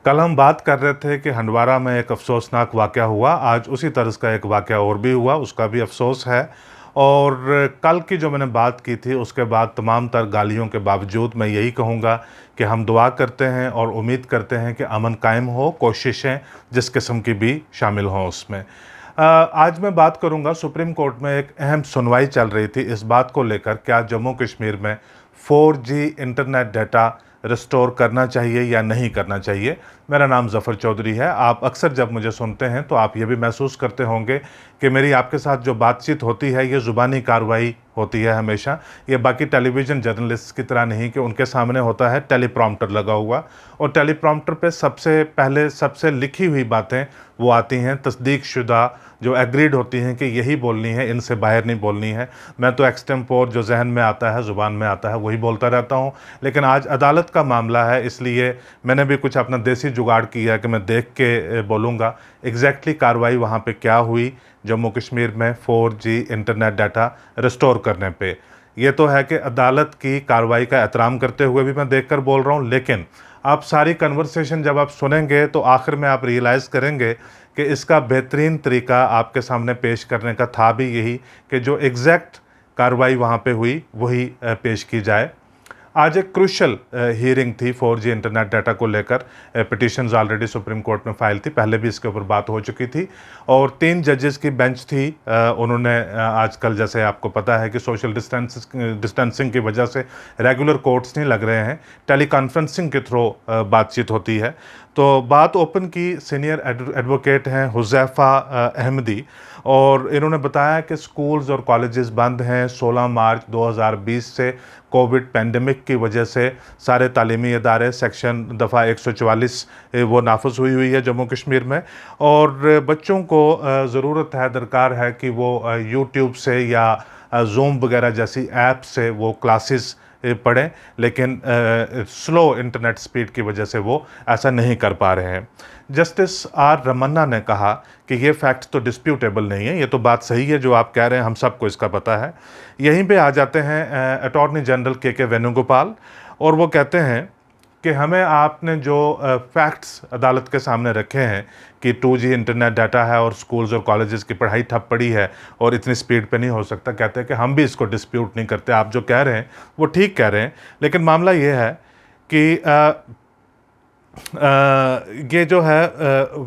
कल हम बात कर रहे थे कि हंडवारा में एक अफसोसनाक वाक़या हुआ। आज उसी तर्ज का एक वाक़या और भी हुआ, उसका भी अफसोस है। और कल की जो मैंने बात की थी उसके बाद तमाम तर गालियों के बावजूद मैं यही कहूँगा कि हम दुआ करते हैं और उम्मीद करते हैं कि अमन कायम हो, कोशिशें जिस किस्म की भी शामिल हों उसमें। आज मैं बात करूँगा, सुप्रीम कोर्ट में एक अहम सुनवाई चल रही थी इस बात को लेकर, क्या जम्मू कश्मीर में 4G इंटरनेट डाटा रिस्टोर करना चाहिए या नहीं करना चाहिए। मेरा नाम ज़फ़र चौधरी है। आप अक्सर जब मुझे सुनते हैं तो आप ये भी महसूस करते होंगे कि मेरी आपके साथ जो बातचीत होती है ये ज़ुबानी कार्रवाई होती है हमेशा। ये बाकी टेलीविज़न जर्नलिस्ट की तरह नहीं कि उनके सामने होता है टेलीप्रॉम्प्टर लगा हुआ और टेलीप्रॉम्प्टर पे सबसे पहले सबसे लिखी हुई बातें वो आती हैं, तस्दीक शुदा जो एग्रीड होती हैं कि यही बोलनी है, इनसे बाहर नहीं बोलनी है। मैं तो एक्सटेम्पोर जो जहन में आता है, ज़ुबान में आता है, वही बोलता रहता हूँ। लेकिन आज अदालत का मामला है, इसलिए मैंने भी कुछ अपना देसी जुगाड़ किया कि मैं देख के बोलूँगा एग्जैक्टली कार्रवाई वहाँ पे क्या हुई जम्मू कश्मीर में 4G इंटरनेट डाटा रिस्टोर करने पे। ये तो है कि अदालत की कार्रवाई का एहतराम करते हुए भी मैं देखकर बोल रहा हूँ, लेकिन आप सारी कन्वर्सेशन जब आप सुनेंगे तो आखिर में आप रियलाइज़ करेंगे कि इसका बेहतरीन तरीका आपके सामने पेश करने का था भी यही कि जो एग्जैक्ट कार्रवाई वहाँ पे हुई वही पेश की जाए। आज एक क्रूशल हियरिंग थी 4G इंटरनेट डाटा को लेकर। पिटिशंस ऑलरेडी सुप्रीम कोर्ट में फाइल थी, पहले भी इसके ऊपर बात हो चुकी थी और 3 जजेस की बेंच थी। उन्होंने आजकल जैसे आपको पता है कि सोशल डिस्टेंसिंग की वजह से रेगुलर कोर्ट्स नहीं लग रहे हैं, टेली कॉन्फ्रेंसिंग के थ्रू बातचीत होती है। तो बात ओपन की सीनियर एडवोकेट हैं हुज़ैफ़ा अहमदी और इन्होंने बताया कि स्कूल्स और कॉलेजेस बंद हैं 16 मार्च 2020 से। कोविड पेंडेमिक की वजह से सारे तालीमी इदारे सेक्शन दफ़ा 144 वो नाफिज हुई है जम्मू कश्मीर में और बच्चों को ज़रूरत है, दरकार है कि वो यूट्यूब से या ज़ूम वगैरह जैसी ऐप से वो क्लासेस पढ़ें, लेकिन स्लो इंटरनेट स्पीड की वजह से वो ऐसा नहीं कर पा रहे हैं। जस्टिस आर रमन्ना ने कहा कि ये फैक्ट तो डिस्प्यूटेबल नहीं है, ये तो बात सही है जो आप कह रहे हैं, हम सबको इसका पता है। यहीं पे आ जाते हैं अटॉर्नी जनरल के वेणुगोपाल और वो कहते हैं कि हमें आपने जो फैक्ट्स अदालत के सामने रखे हैं कि 2G इंटरनेट डाटा है और स्कूल्स और कॉलेजेस की पढ़ाई ठप पड़ी है और इतनी स्पीड पे नहीं हो सकता, कहते हैं कि हम भी इसको डिस्प्यूट नहीं करते, आप जो कह रहे हैं वो ठीक कह रहे हैं। लेकिन मामला ये है कि ये जो है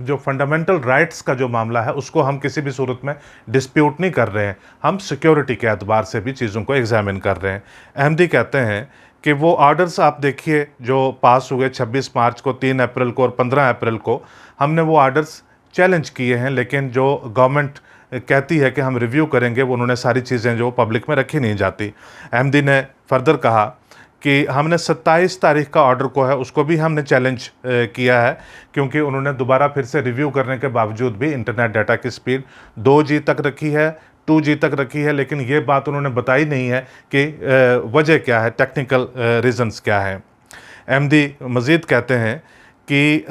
जो फंडामेंटल राइट्स का जो मामला है उसको हम किसी भी सूरत में डिस्प्यूट नहीं कर रहे हैं, हम सिक्योरिटी के एतबार से भी चीज़ों को एग्जामिन कर रहे हैं। अहमदी कहते हैं कि वो ऑर्डर्स आप देखिए जो पास हुए 26 मार्च को, 3 अप्रैल को और 15 अप्रैल को, हमने वो ऑर्डर्स चैलेंज किए हैं, लेकिन जो गवर्नमेंट कहती है कि हम रिव्यू करेंगे वो उन्होंने सारी चीज़ें जो पब्लिक में रखी नहीं जाती। अहमदी ने फर्दर कहा कि हमने 27 तारीख का ऑर्डर को है उसको भी हमने चैलेंज किया है, क्योंकि उन्होंने दोबारा फिर से रिव्यू करने के बावजूद भी इंटरनेट डाटा की स्पीड 2G तक रखी है, 2G तक रखी है, लेकिन ये बात उन्होंने बताई नहीं है कि वजह क्या है, टेक्निकल रीज़न्स क्या हैं। अहमदी मज़ीद कहते हैं कि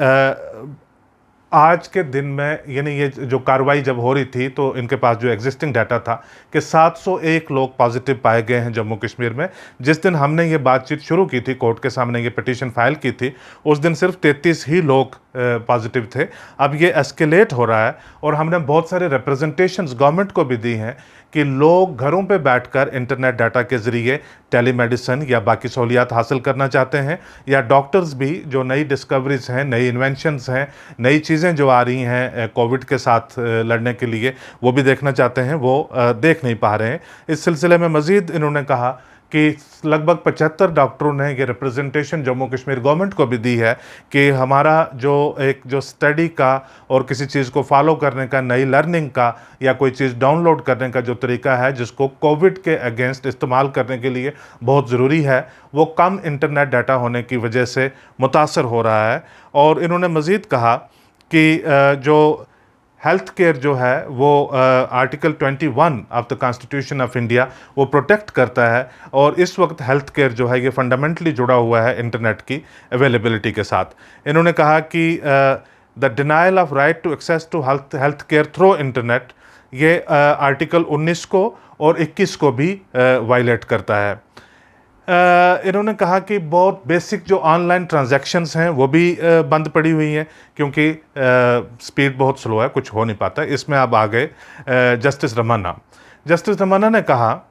आज के दिन में, यानी ये जो कार्रवाई जब हो रही थी तो इनके पास जो एग्जिस्टिंग डाटा था कि 701 लोग पॉजिटिव पाए गए हैं जम्मू कश्मीर में। जिस दिन हमने ये बातचीत शुरू की थी, कोर्ट के सामने ये पिटीशन फाइल की थी, उस दिन सिर्फ 33 ही लोग पॉजिटिव थे। अब ये एस्केलेट हो रहा है और हमने बहुत सारे रिप्रेजेंटेशंस गवर्नमेंट को भी दी हैं कि लोग घरों पे बैठकर इंटरनेट डाटा के ज़रिए टेलीमेडिसिन या बाकी सहूलियात हासिल करना चाहते हैं, या डॉक्टर्स भी जो नई डिस्कवरीज हैं, नई इन्वेंशंस हैं, नई चीज़ें जो आ रही हैं कोविड के साथ लड़ने के लिए, वो भी देखना चाहते हैं, वो देख नहीं पा रहे हैं। इस सिलसिले में मज़ीद इन्होंने कहा कि लगभग 75 डॉक्टरों ने ये रिप्रेजेंटेशन जम्मू कश्मीर गवर्नमेंट को भी दी है कि हमारा जो स्टडी का और किसी चीज़ को फॉलो करने का, नई लर्निंग का या कोई चीज़ डाउनलोड करने का जो तरीका है जिसको कोविड के अगेंस्ट इस्तेमाल करने के लिए बहुत ज़रूरी है, वो कम इंटरनेट डाटा होने की वजह से मुतासर हो रहा है। और इन्होंने मज़ीद कहा कि जो हेल्थ केयर जो है वो article 21 of the constitution of India वो प्रोटेक्ट करता है और इस वक्त हेल्थ केयर जो है ये फंडामेंटली जुड़ा हुआ है इंटरनेट की अवेलेबिलिटी के साथ। इन्होंने कहा कि the denial of right to access to health care through internet, ये आर्टिकल 19 को और 21 को भी वायलेट करता है। इन्होंने कहा कि बहुत बेसिक जो ऑनलाइन ट्रांजैक्शंस हैं वो भी बंद पड़ी हुई हैं, क्योंकि स्पीड बहुत स्लो है, कुछ हो नहीं पाता। इसमें अब आ गए जस्टिस रमन्ना। जस्टिस रमन्ना ने कहा,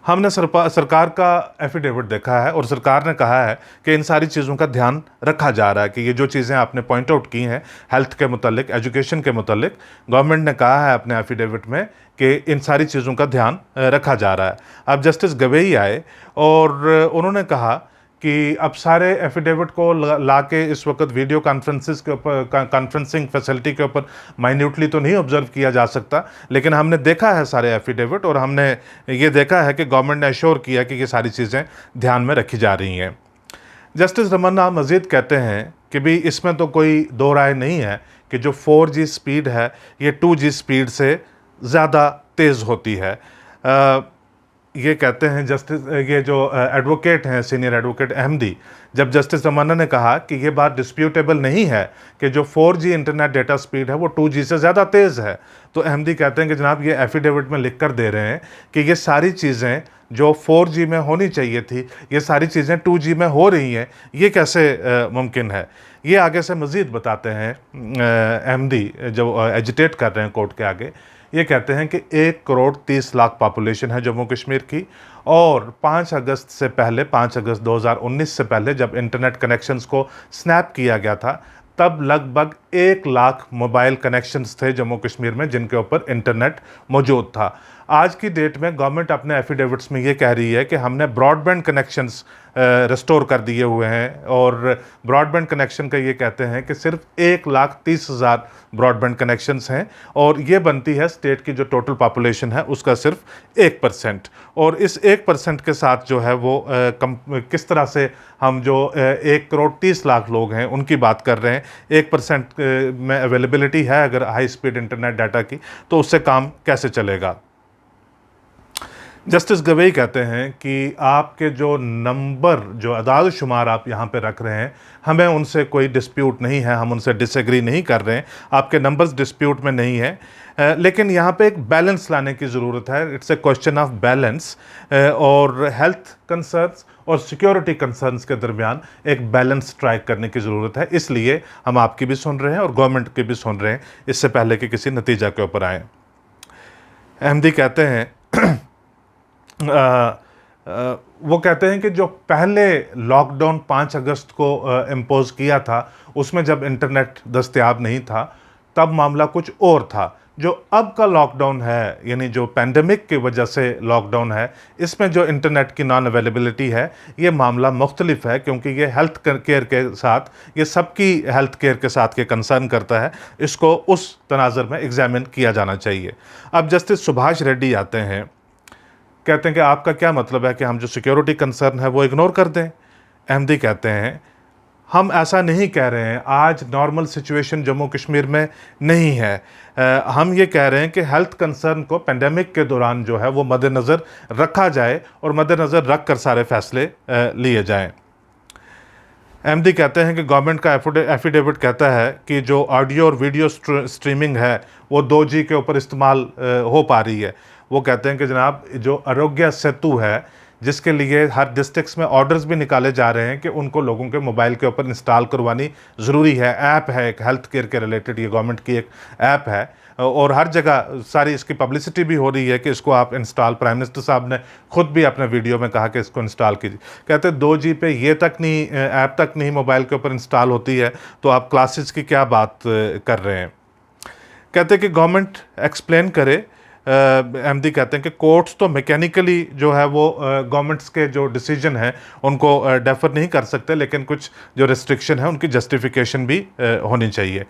हमने सरकार का एफिडेविट देखा है और सरकार ने कहा है कि इन सारी चीज़ों का ध्यान रखा जा रहा है, कि ये जो चीज़ें आपने पॉइंट आउट की हैं हेल्थ के मुतालिक, एजुकेशन के मुतालिक, गवर्नमेंट ने कहा है अपने एफिडेविट में कि इन सारी चीज़ों का ध्यान रखा जा रहा है। अब जस्टिस गवई आए और उन्होंने कहा कि अब सारे एफिडेविट को ला के इस वक्त वीडियो कॉन्फ्रेंसिस के ऊपर, कॉन्फ्रेंसिंग फैसिलिटी के ऊपर माइन्यूटली तो नहीं ऑब्जर्व किया जा सकता, लेकिन हमने देखा है सारे एफिडेविट और हमने ये देखा है कि गवर्नमेंट ने एश्योर किया कि ये सारी चीज़ें ध्यान में रखी जा रही हैं। जस्टिस रमन्ना मज़ीद कहते हैं कि भी इसमें तो कोई दो राय नहीं है कि जो 4G स्पीड है ये 2G स्पीड से ज़्यादा तेज़ होती है। ये कहते हैं जस्टिस, ये जो एडवोकेट हैं, सीनियर एडवोकेट अहमदी, जब जस्टिस रमन्ना ने कहा कि ये बात डिस्प्यूटेबल नहीं है कि जो 4G इंटरनेट डेटा स्पीड है वो 2G से ज़्यादा तेज़ है, तो अहमदी कहते हैं कि जनाब ये एफिडेविट में लिख कर दे रहे हैं कि ये सारी चीज़ें जो 4G में होनी चाहिए थी ये सारी चीज़ें 2G में हो रही हैं, ये कैसे मुमकिन है। ये आगे से मज़ीद बताते हैं अहमदी, जो एजिटेट कर रहे हैं कोर्ट के आगे। ये कहते हैं कि 1,30,00,000 पॉपुलेशन है जम्मू कश्मीर की, और 5 अगस्त से पहले, 5 अगस्त 2019 से पहले जब इंटरनेट कनेक्शंस को स्नैप किया गया था, तब लगभग 1 लाख मोबाइल कनेक्शंस थे जम्मू कश्मीर में जिनके ऊपर इंटरनेट मौजूद था। आज की डेट में गवर्नमेंट अपने एफिडेविट्स में ये कह रही है कि हमने ब्रॉडबैंड कनेक्शंस रिस्टोर कर दिए हुए हैं, और ब्रॉडबैंड कनेक्शन का ये कहते हैं कि सिर्फ 1,30,000 ब्रॉडबैंड कनेक्शंस हैं, और ये बनती है स्टेट की जो टोटल पॉपुलेशन है उसका सिर्फ 1%। और इस 1% के साथ जो है वो किस तरह से हम जो 1,30,00,000 लोग हैं उनकी बात कर रहे हैं, 1% में अवेलेबिलिटी है अगर हाई स्पीड इंटरनेट डाटा की, तो उससे काम कैसे चलेगा। जस्टिस गवई कहते हैं कि आपके जो नंबर, जो अदाद शुमार आप यहाँ पे रख रहे हैं, हमें उनसे कोई डिस्प्यूट नहीं है, हम उनसे डिसएग्री नहीं कर रहे हैं, आपके नंबर्स डिस्प्यूट में नहीं है, लेकिन यहाँ पे एक बैलेंस लाने की ज़रूरत है। It's a question of balance, और हेल्थ कंसर्न्स और सिक्योरिटी कंसर्न्स के दरमियान एक बैलेंस स्ट्राइक करने की ज़रूरत है। इसलिए हम आपकी भी सुन रहे हैं और गवर्नमेंट की भी सुन रहे हैं, इससे पहले कि किसी नतीजा के ऊपर आए। अहमदी कहते हैं वो कहते हैं कि जो पहले लॉकडाउन 5 अगस्त को इम्पोज किया था, उसमें जब इंटरनेट दस्तयाब नहीं था तब मामला कुछ और था। जो अब का लॉकडाउन है, यानी जो पैंडमिक की वजह से लॉकडाउन है, इसमें जो इंटरनेट की नॉन अवेलेबिलिटी है, ये मामला मुख्तलिफ है, क्योंकि ये हेल्थ केयर के साथ, ये सबकी हेल्थ केयर के साथ के कंसर्न करता है। इसको उस तनाज़र में एग्जामिन किया जाना चाहिए। अब जस्टिस सुभाष रेड्डी आते हैं, कहते हैं कि आपका क्या मतलब है कि हम जो सिक्योरिटी कंसर्न है वो इग्नोर कर दें। अहमदी कहते हैं हम ऐसा नहीं कह रहे हैं, आज नॉर्मल सिचुएशन जम्मू कश्मीर में नहीं है। हम ये कह रहे हैं कि हेल्थ कंसर्न को पेंडेमिक के दौरान जो है वो मद्देनज़र रखा जाए और मद्देनज़र रख कर सारे फैसले लिए जाएं। अहमदी कहते हैं कि गवर्नमेंट का एफिडेविट कहता है कि जो ऑडियो और वीडियो स्ट्रीमिंग है वो 2G के ऊपर इस्तेमाल हो पा रही है। वो कहते हैं कि जनाब जो आरोग्य सेतु है, जिसके लिए हर डिस्ट्रिक्ट्स में ऑर्डर्स भी निकाले जा रहे हैं कि उनको लोगों के मोबाइल के ऊपर इंस्टॉल करवानी ज़रूरी है। ऐप है एक हेल्थ केयर के रिलेटेड, ये गवर्नमेंट की एक ऐप है, और हर जगह सारी इसकी पब्लिसिटी भी हो रही है कि इसको आप इंस्टॉल, प्राइम मिनिस्टर साहब ने खुद भी अपने वीडियो में कहा कि इसको इंस्टॉल कीजिए। कहते 2G पे ये तक नहीं, ऐप तक नहीं मोबाइल के ऊपर इंस्टॉल होती है, तो आप क्लासेस की क्या बात कर रहे हैं। कहते कि गवर्नमेंट एक्सप्लेन करे। अहमदी कहते हैं कि कोर्ट्स तो मैकेनिकली जो है वो गवर्नमेंट्स के जो डिसीजन हैं उनको डेफर नहीं कर सकते, लेकिन कुछ जो रिस्ट्रिक्शन है उनकी जस्टिफिकेशन भी होनी चाहिए।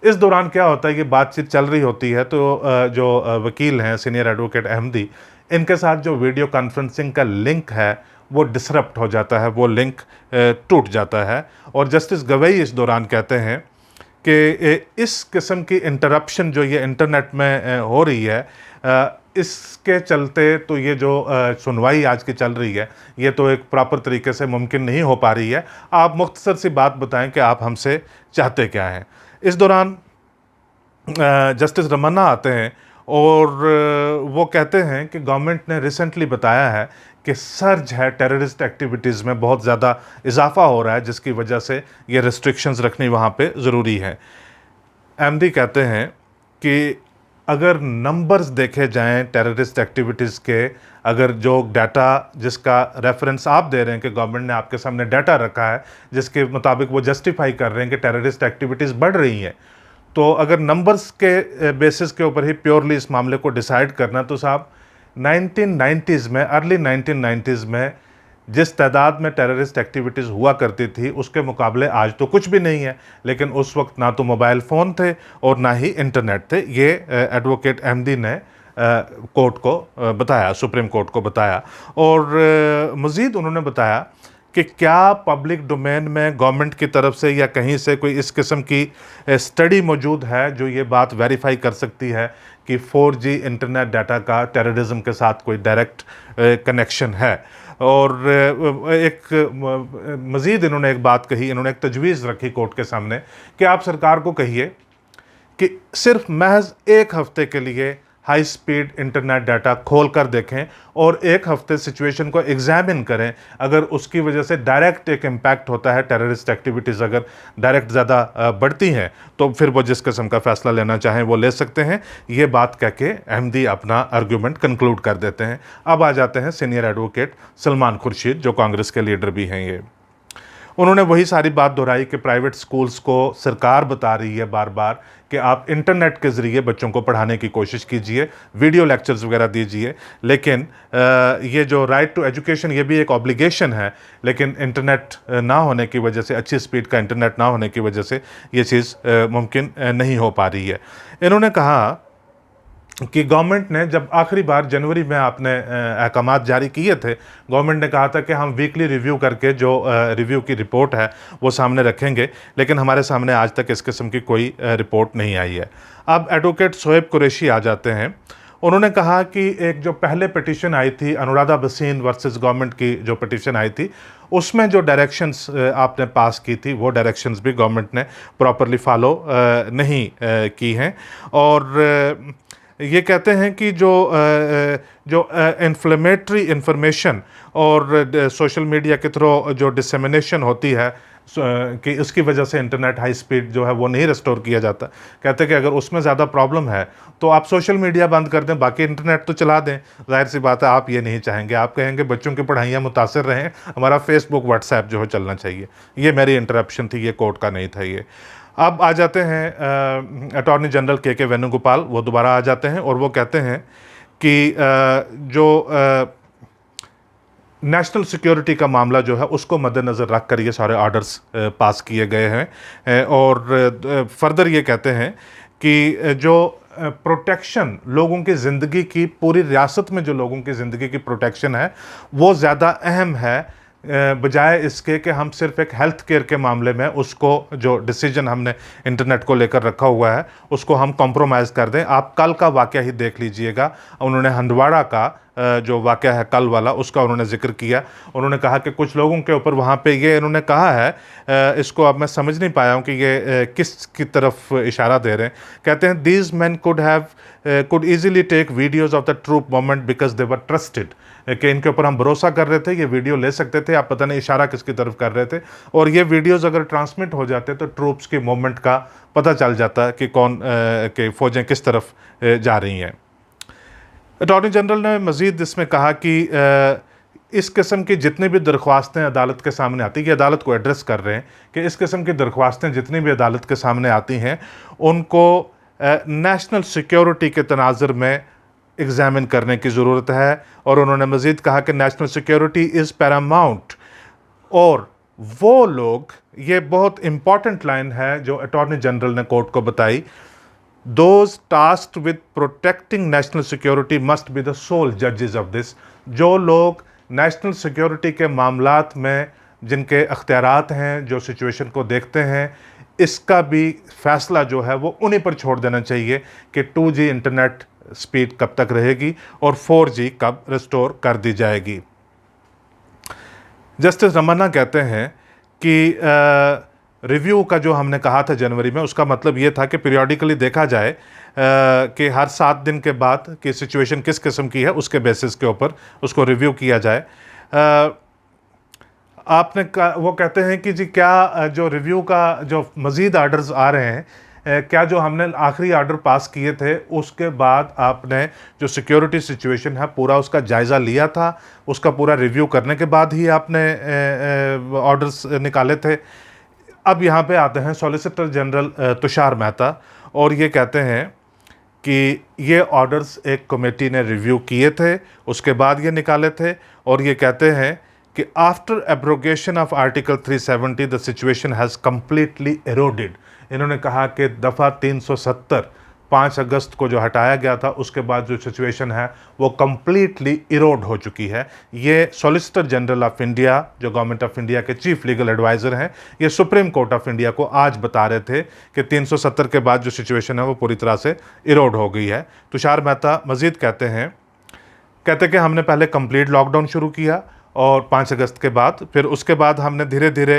इस दौरान क्या होता है, ये बातचीत चल रही होती है तो जो वकील हैं सीनियर एडवोकेट अहमदी, इनके साथ जो वीडियो कॉन्फ्रेंसिंग का लिंक है वो डिसरप्ट हो जाता है, वो लिंक टूट जाता है। और जस्टिस गवई इस दौरान कहते हैं कि इस किस्म की इंटरप्शन जो ये इंटरनेट में हो रही है, इसके चलते तो ये जो सुनवाई आज की चल रही है ये तो एक प्रॉपर तरीके से मुमकिन नहीं हो पा रही है। आप मुख्तसर सी बात बताएं कि आप हमसे चाहते क्या हैं। इस दौरान जस्टिस रमन्ना आते हैं और वो कहते हैं कि गवर्नमेंट ने रिसेंटली बताया है कि सर्ज है टेररिस्ट एक्टिविटीज़ में, बहुत ज़्यादा इजाफा हो रहा है, जिसकी वजह से ये रिस्ट्रिक्शंस रखनी वहाँ पे ज़रूरी है। एमडी कहते हैं कि अगर नंबर्स देखे जाएं टेररिस्ट एक्टिविटीज़ के, अगर जो डाटा जिसका रेफरेंस आप दे रहे हैं कि गवर्नमेंट ने आपके सामने डाटा रखा है जिसके मुताबिक वो जस्टिफाई कर रहे हैं कि टेररिस्ट एक्टिविटीज़ बढ़ रही हैं, तो अगर नंबर्स के बेसिस के ऊपर ही प्योरली इस मामले को डिसाइड करना, तो साहब 1990s में, अर्ली 1990s में जिस तादाद में टेररिस्ट एक्टिविटीज़ हुआ करती थी उसके मुकाबले आज तो कुछ भी नहीं है। लेकिन उस वक्त ना तो मोबाइल फ़ोन थे और ना ही इंटरनेट थे। ये एडवोकेट अहमदी ने कोर्ट को बताया, सुप्रीम कोर्ट को बताया। और मज़ीद उन्होंने बताया कि क्या पब्लिक डोमेन में गवर्नमेंट की तरफ से या कहीं से कोई इस किस्म की स्टडी मौजूद है जो ये बात वेरीफाई कर सकती है कि 4G इंटरनेट डाटा का टेररिज्म के साथ कोई डायरेक्ट कनेक्शन है। और एक मज़ीद इन्होंने एक बात कही, इन्होंने एक तजवीज़ रखी कोर्ट के सामने कि आप सरकार को कहिए कि सिर्फ महज एक हफ़्ते के लिए हाई स्पीड इंटरनेट डाटा खोल कर देखें और एक हफ़्ते सिचुएशन को एग्जामिन करें। अगर उसकी वजह से डायरेक्ट एक इम्पैक्ट होता है, टेररिस्ट एक्टिविटीज़ अगर डायरेक्ट ज़्यादा बढ़ती हैं, तो फिर वो जिस किस्म का फ़ैसला लेना चाहें वो ले सकते हैं। ये बात कह के अहमदी अपना आर्गूमेंट कंक्लूड कर देते हैं। अब आ जाते हैं सीनियर एडवोकेट सलमान खुर्शीद, जो कांग्रेस के लीडर भी हैं। ये उन्होंने वही सारी बात दोहराई कि प्राइवेट स्कूल्स को सरकार बता रही है बार बार कि आप इंटरनेट के ज़रिए बच्चों को पढ़ाने की कोशिश कीजिए, वीडियो लेक्चर्स वगैरह दीजिए, लेकिन ये जो राइट टू एजुकेशन ये भी एक ऑब्लिगेशन है, लेकिन इंटरनेट ना होने की वजह से, अच्छी स्पीड का इंटरनेट ना होने की वजह से ये चीज़ मुमकिन नहीं हो पा रही है। इन्होंने कहा कि गवर्नमेंट ने जब आखिरी बार जनवरी में आपने अहकामात जारी किए थे, गवर्नमेंट ने कहा था कि हम वीकली रिव्यू करके जो रिव्यू की रिपोर्ट है वो सामने रखेंगे, लेकिन हमारे सामने आज तक इस किस्म की कोई रिपोर्ट नहीं आई है। अब एडवोकेट शोएब कुरैशी आ जाते हैं। उन्होंने कहा कि एक जो पहले पिटीशन आई थी, अनुराधा भसीन वर्सेस गवर्नमेंट की जो पिटीशन आई थी, उसमें जो डायरेक्शंस आपने पास की थी वो डायरेक्शंस भी गवर्नमेंट ने प्रॉपरली फॉलो नहीं की हैं। और ये कहते हैं कि जो इन्फ्लेमेटरी इंफॉर्मेशन और सोशल मीडिया के थ्रू जो डिसेमिनेशन होती है कि उसकी वजह से इंटरनेट हाई स्पीड जो है वो नहीं रिस्टोर किया जाता। कहते हैं कि अगर उसमें ज़्यादा प्रॉब्लम है तो आप सोशल मीडिया बंद कर दें, बाकी इंटरनेट तो चला दें। जाहिर सी बात है आप ये नहीं चाहेंगे, आप कहेंगे बच्चों की पढ़ाइयाँ मुतासर रहें, हमारा फेसबुक व्हाट्सएप जो है चलना चाहिए। ये मेरी इंटरप्शन थी, ये कोर्ट का नहीं था ये। अब आ जाते हैं अटॉर्नी जनरल के वेणुगोपाल, वो दोबारा आ जाते हैं और वो कहते हैं कि जो नेशनल सिक्योरिटी का मामला जो है उसको मद्देनज़र रख कर ये सारे ऑर्डर्स पास किए गए हैं। और फर्दर ये कहते हैं कि जो प्रोटेक्शन लोगों की ज़िंदगी की, पूरी रियासत में जो लोगों की ज़िंदगी की प्रोटेक्शन है वो ज़्यादा अहम है, बजाय इसके कि हम सिर्फ एक हेल्थ केयर के मामले में उसको जो डिसीजन हमने इंटरनेट को लेकर रखा हुआ है उसको हम कॉम्प्रोमाइज़ कर दें। आप कल का वाक़या ही देख लीजिएगा, उन्होंने हंदवाड़ा का जो वाक़या है कल वाला उसका उन्होंने जिक्र किया। उन्होंने कहा कि कुछ लोगों के ऊपर वहाँ पे ये इन्होंने कहा है, इसको अब मैं समझ नहीं पाया हूँ कि ये किस की तरफ इशारा दे रहे हैं। कहते हैं these men could easily take videos of the troop movement because they were trusted, कि इनके ऊपर हम भरोसा कर रहे थे, ये वीडियो ले सकते थे, आप पता नहीं इशारा किसकी तरफ कर रहे थे, और ये वीडियोज़ अगर ट्रांसमिट हो जाते तो ट्रूप्स के मूवमेंट का पता चल जाता कि कौन के फ़ौजें किस तरफ जा रही हैं। अटॉर्नी जनरल ने मज़ीद इसमें कहा कि इस किस्म की जितनी भी दरख्वास्तें अदालत के सामने आती, ये अदालत को एड्रेस कर रहे हैं कि इस किस्म की दरख्वास्तें जितनी भी अदालत के सामने आती हैं उनको नेशनल सिक्योरिटी के तनाज़ुर में एग्ज़ामिन करने की ज़रूरत है। और उन्होंने मज़ीद कहा कि नेशनल सिक्योरिटी इज़ पैरामाउंट, और वो लोग, ये बहुत इम्पॉर्टेंट लाइन है जो अटॉर्नी जनरल ने कोर्ट को बताई, Those tasked with protecting national security must be the sole judges of this। जो लोग नेशनल सिक्योरिटी के मामलात में जिनके अख्तियारात हैं, जो सिचुएशन को देखते हैं, इसका भी फ़ैसला जो है वो उन्हीं पर छोड़ देना चाहिए कि 2G इंटरनेट स्पीड कब तक रहेगी और 4G कब रिस्टोर कर दी जाएगी। जस्टिस रमन्ना कहते हैं कि रिव्यू का जो हमने कहा था जनवरी में, उसका मतलब ये था कि पीरियोडिकली देखा जाए कि हर 7 दिन के बाद कि सिचुएशन किस किस्म की है, उसके बेसिस के ऊपर उसको रिव्यू किया जाए। आपने वो कहते हैं कि जी क्या जो रिव्यू का जो मज़ीद आर्डर्स आ रहे हैं, क्या जो हमने आखिरी ऑर्डर पास किए थे उसके बाद आपने जो सिक्योरिटी सिचुएशन है पूरा उसका जायज़ा लिया था, उसका पूरा रिव्यू करने के बाद ही आपने ऑर्डर्स निकाले थे? अब यहाँ पे आते हैं सॉलिसिटर जनरल तुषार मेहता, और ये कहते हैं कि ये ऑर्डर्स एक कमेटी ने रिव्यू किए थे, उसके बाद ये निकाले थे, और ये कहते हैं कि after abrogation of article 370 the situation has completely eroded. इन्होंने कहा कि दफ़ा 370 5 अगस्त को जो हटाया गया था, उसके बाद जो सिचुएशन है वो कम्प्लीटली इरोड हो चुकी है। ये सॉलिसिटर जनरल ऑफ इंडिया, जो गवर्नमेंट ऑफ इंडिया के चीफ लीगल एडवाइज़र हैं, ये सुप्रीम कोर्ट ऑफ इंडिया को आज बता रहे थे कि 370 के बाद जो सिचुएशन है वो पूरी तरह से इरोड हो गई है। तुषार मेहता मज़ीद कहते कि हमने पहले कंप्लीट लॉकडाउन शुरू किया, और 5 अगस्त के बाद फिर उसके बाद हमने धीरे धीरे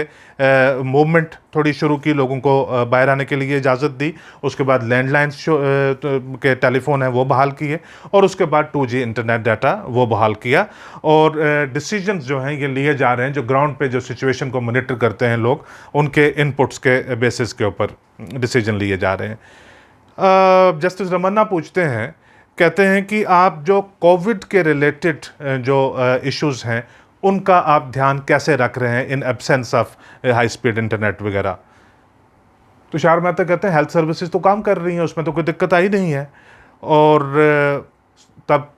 मूवमेंट थोड़ी शुरू की, लोगों को बाहर आने के लिए इजाज़त दी। उसके बाद लैंडलाइंस के टेलीफोन हैं वो बहाल किए, और उसके बाद 2G इंटरनेट डाटा वो बहाल किया। और डिसीजंस जो हैं ये लिए जा रहे हैं, जो ग्राउंड पे जो सिचुएशन को मॉनिटर करते हैं लोग, उनके इनपुट्स के बेसिस के ऊपर डिसीजन लिए जा रहे हैं। जस्टिस रमन्ना पूछते हैं, कहते हैं कि आप जो कोविड के रिलेटेड जो इश्यूज़ हैं उनका आप ध्यान कैसे रख रहे हैं in absence of high speed internet वगैरह? तुषार मेहता कहते हैं हेल्थ सर्विसेज तो काम कर रही हैं, उसमें तो कोई दिक्कत आई नहीं है। और तब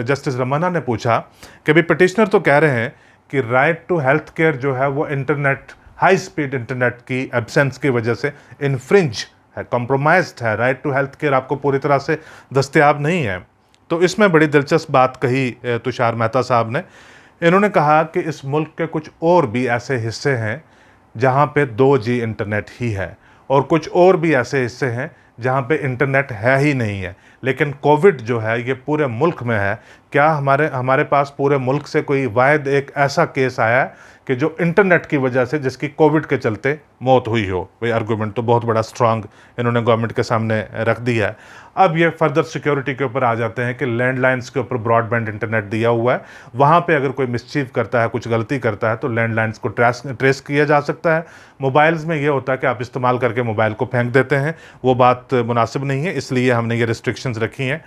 जस्टिस रमन्ना ने पूछा कि भाई पिटिशनर तो कह रहे हैं कि राइट टू हेल्थ केयर जो है वो इंटरनेट, हाई स्पीड इंटरनेट की एब्सेंस की वजह से इन्फ्रिंज है, कॉम्प्रोमाइज्ड है, राइट टू हेल्थ केयर आपको पूरी तरह से दस्तयाब नहीं है। तो इसमें बड़ी दिलचस्प बात कही तुषार मेहता साहब ने। इन्होंने कहा कि इस मुल्क के कुछ और भी ऐसे हिस्से हैं जहाँ पे 2G इंटरनेट ही है, और कुछ और भी ऐसे हिस्से हैं जहाँ पे इंटरनेट है ही नहीं है, लेकिन कोविड जो है ये पूरे मुल्क में है। क्या हमारे पास पूरे मुल्क से कोई वाहिद एक ऐसा केस आया है कि जो इंटरनेट की वजह से जिसकी कोविड के चलते मौत हुई हो? भाई आर्गूमेंट तो बहुत बड़ा स्ट्रांग इन्होंने गवर्नमेंट के सामने रख दिया है। अब ये फर्दर सिक्योरिटी के ऊपर आ जाते हैं कि लैंडलाइंस के ऊपर ब्रॉडबैंड इंटरनेट दिया हुआ है, वहाँ पे अगर कोई मिसचीव करता है, कुछ गलती करता है, तो लैंडलाइंस को ट्रेस किया जा सकता है। मोबाइल्स में ये होता है कि आप इस्तेमाल करके मोबाइल को फेंक देते हैं, वो बात मुनासिब नहीं है, इसलिए हमने ये रिस्ट्रिक्शंस रखी हैं।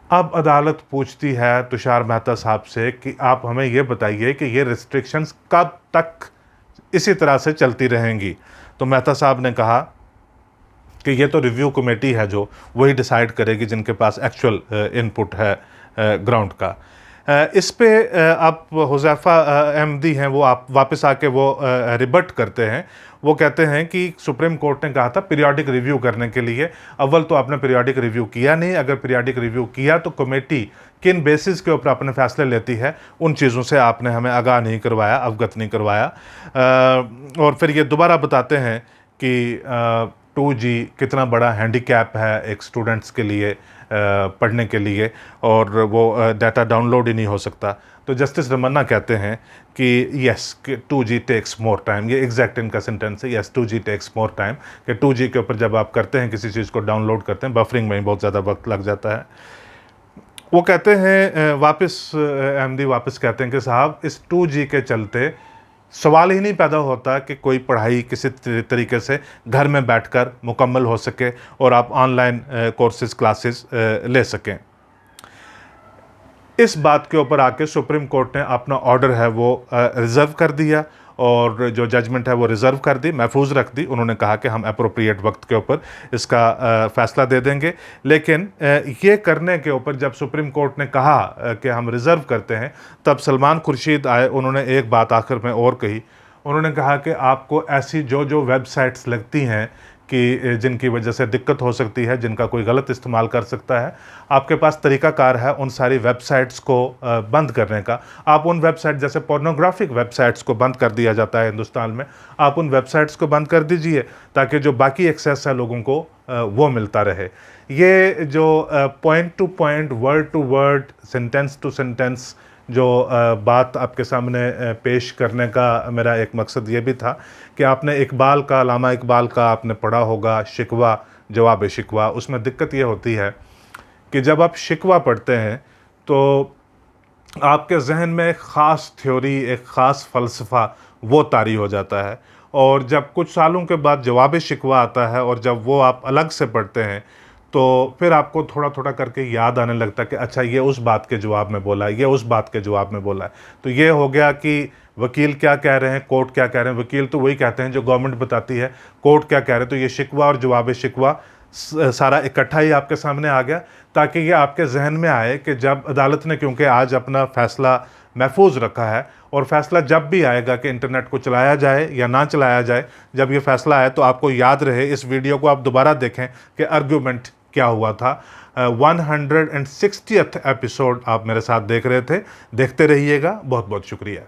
अब अदालत पूछती है तुषार मेहता साहब से कि आप हमें ये बताइए कि ये रिस्ट्रिक्शंस कब तक इसी तरह से चलती रहेंगी? तो मेहता साहब ने कहा कि ये तो रिव्यू कमेटी है जो वही डिसाइड करेगी, जिनके पास एक्चुअल इनपुट है ग्राउंड का। इस पे आप हुज़ैफ़ा अहमदी हैं, वो आप वापस आके वो रिबट करते हैं। वो कहते हैं कि सुप्रीम कोर्ट ने कहा था पीरियोडिक रिव्यू करने के लिए। अव्वल तो आपने पीरियोडिक रिव्यू किया नहीं, अगर पीरियोडिक रिव्यू किया तो कमेटी किन बेसिस के ऊपर अपने फैसले लेती है, उन चीज़ों से आपने हमें आगाह नहीं करवाया, अवगत नहीं करवाया। और फिर ये दोबारा बताते हैं कि 2G कितना बड़ा हैंडीकैप है एक स्टूडेंट्स के लिए पढ़ने के लिए, और वो डाटा डाउनलोड ही नहीं हो सकता। तो जस्टिस रमन्ना कहते हैं कि यस, कि 2G टेक्स मोर टाइम, ये एग्जैक्ट इनका सेंटेंस है, yes 2G takes more time, कि 2G के ऊपर जब आप करते हैं किसी चीज़ को डाउनलोड करते हैं, बफरिंग में ही बहुत ज़्यादा वक्त लग जाता है। वो कहते हैं वापस अहमदी वापस कहते हैं कि साहब इस 2G के चलते सवाल ही नहीं पैदा होता कि कोई पढ़ाई किसी तरीके से घर में बैठकर मुकम्मल हो सके और आप ऑनलाइन कोर्सेज क्लासेस ले सकें। इस बात के ऊपर आके सुप्रीम कोर्ट ने अपना ऑर्डर है वो रिज़र्व कर दिया, और जो जजमेंट है वो रिज़र्व कर दी, महफूज रख दी। उन्होंने कहा कि हम अप्रोप्रिएट वक्त के ऊपर इसका फ़ैसला दे देंगे। लेकिन ये करने के ऊपर जब सुप्रीम कोर्ट ने कहा कि हम रिज़र्व करते हैं, तब सलमान खुर्शीद आए, उन्होंने एक बात आखिर में और कही। उन्होंने कहा कि आपको ऐसी जो वेबसाइट्स लगती हैं कि जिनकी वजह से दिक्कत हो सकती है, जिनका कोई गलत इस्तेमाल कर सकता है, आपके पास तरीक़ाकार है उन सारी वेबसाइट्स को बंद करने का। आप उन वेबसाइट, जैसे पोर्नोग्राफिक वेबसाइट्स को बंद कर दिया जाता है हिंदुस्तान में, आप उन वेबसाइट्स को बंद कर दीजिए ताकि जो बाकी एक्सेस है लोगों को वो मिलता रहे। ये जो point to point, word to word, sentence to sentence जो बात आपके सामने पेश करने का मेरा एक मकसद ये भी था कि आपने इकबाल का, अल्लामा इकबाल का आपने पढ़ा होगा शिकवा जवाब शिकवा। उसमें दिक्कत ये होती है कि जब आप शिकवा पढ़ते हैं तो आपके जहन में एक ख़ास थ्योरी, एक ख़ास फ़लसफ़ा वो तारी हो जाता है, और जब कुछ सालों के बाद जवाब शिकवा आता है और जब वो आप अलग से पढ़ते हैं तो फिर आपको थोड़ा थोड़ा करके याद आने लगता है कि अच्छा ये उस बात के जवाब में बोला है, ये उस बात के जवाब में बोला है। तो ये हो गया कि वकील क्या कह रहे हैं, कोर्ट क्या कह रहे हैं। वकील तो वही कहते हैं जो गवर्नमेंट बताती है, कोर्ट क्या कह रहे हैं। तो ये शिकवा और जवाब शिकवा सारा इकट्ठा ही आपके सामने आ गया, ताकि ये आपके जहन में आए कि जब अदालत ने, क्योंकि आज अपना फ़ैसला महफूज रखा है, और फ़ैसला जब भी आएगा कि इंटरनेट को चलाया जाए या ना चलाया जाए, जब ये फ़ैसला आए तो आपको याद रहे, इस वीडियो को आप दोबारा देखें कि आर्गूमेंट क्या हुआ था। 160th एपिसोड आप मेरे साथ देख रहे थे, देखते रहिएगा। बहुत बहुत शुक्रिया।